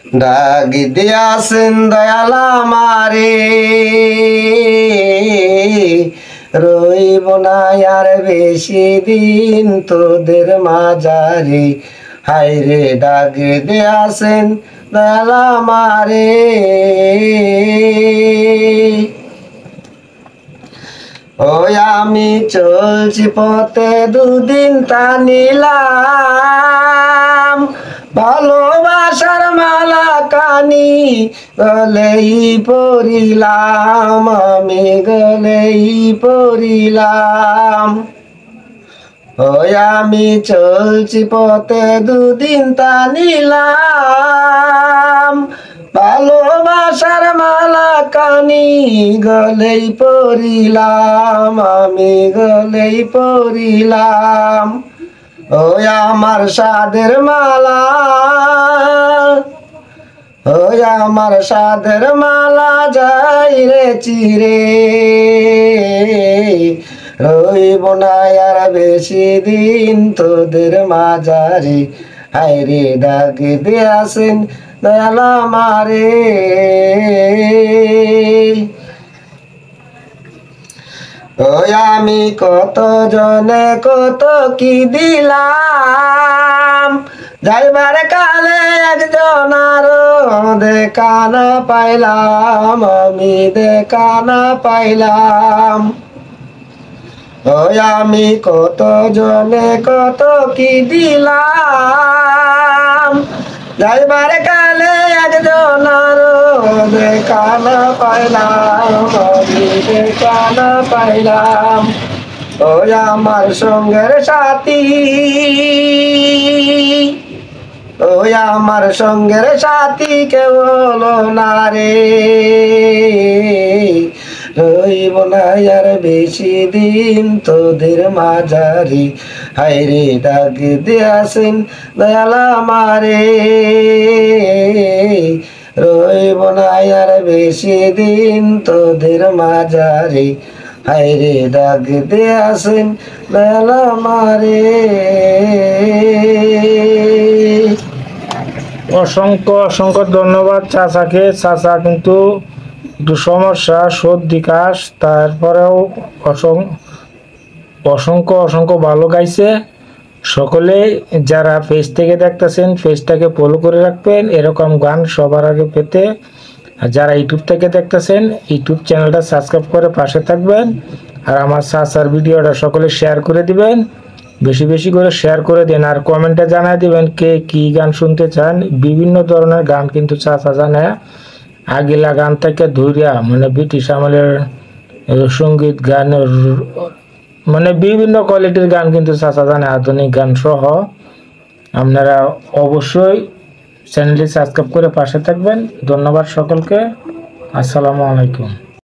ডাক দিয়াছেন দয়াল আমারে রইব না আর বেশি দিন তোদের মাঝারে হায়রে ডাক দিয়াছেন দয়াল আমারে ওই আমি চলছি পথে দুদিন টানিলাম ভালোবাসার মালা কানি গলেই পরিলাম আমি গলেই পরিলাম ওই আমি চলছি পথে দুদিন টানিলাম ভালোবাসার মালা কানি গলেই পরিলাম আমি গলেই পরিলাম ওই আমার সাদের মালা ওই আমার সাদের মালা যাই রে চিরে রইব না আর বেশি দিন তোদের মাঝারে হায়রে ডাক দিয়াছেন দয়াল আমারে ওই আমি কত জনে কত কি দিলাম যাইবার কালে একজন আরো দেখা না পাইলাম আমি দেখা না পাইলাম ওই আমি কত জনে কত কি দিলাম যাইবার কালে একজন আরো দেখা না পাইলাম আমি দেখা না পাইলাম ওই আমার সঙ্গের সাথী ওই আমার সঙ্গের সাথী কেউ হলো না রে রইব না আর বেশি দিন তোদের মাঝারে হায়রে ডাক দিয়াছেন দয়াল আমারে রইব না আর বেশি দিন তোদের মাঝারে হায়রে ডাক দিয়াছেন দয়াল আমারে। অসংখ্য অসংখ্য ধন্যবাদ চাচাকে। চাচা কিন্তু একটু সমস্যা, সর্দি কাশ, তারপরেও অসংখ্য অসংখ্য ভালো গাইছে। সকলে যারা পেজ থেকে দেখতেছেন পেজটাকে ফলো করে রাখবেন এরকম গান সবার আগে পেতে। আর যারা ইউটিউব থেকে দেখতেছেন ইউটিউব চ্যানেলটা সাবস্ক্রাইব করে পাশে থাকবেন। আর আমার চাচার ভিডিওটা সকলে শেয়ার করে দিবেন, বেশি বেশি করে শেয়ার করে দেন। আর কমেন্টে জানাই দিবেন কে কি গান শুনতে চান। বিভিন্ন ধরনের গান কিন্তু চাচা জানে, আগিলা গান থেকে ধৈর্যা মানে ব্রিটিশ আমলের সঙ্গীত গানের মানে বিভিন্ন কোয়ালিটির গান কিন্তু চাচা জানে, আধুনিক গান সহ। আপনারা অবশ্যই চ্যানেলটি সাবস্ক্রাইব করে পাশে থাকবেন। ধন্যবাদ সকলকে। আসসালামু আলাইকুম।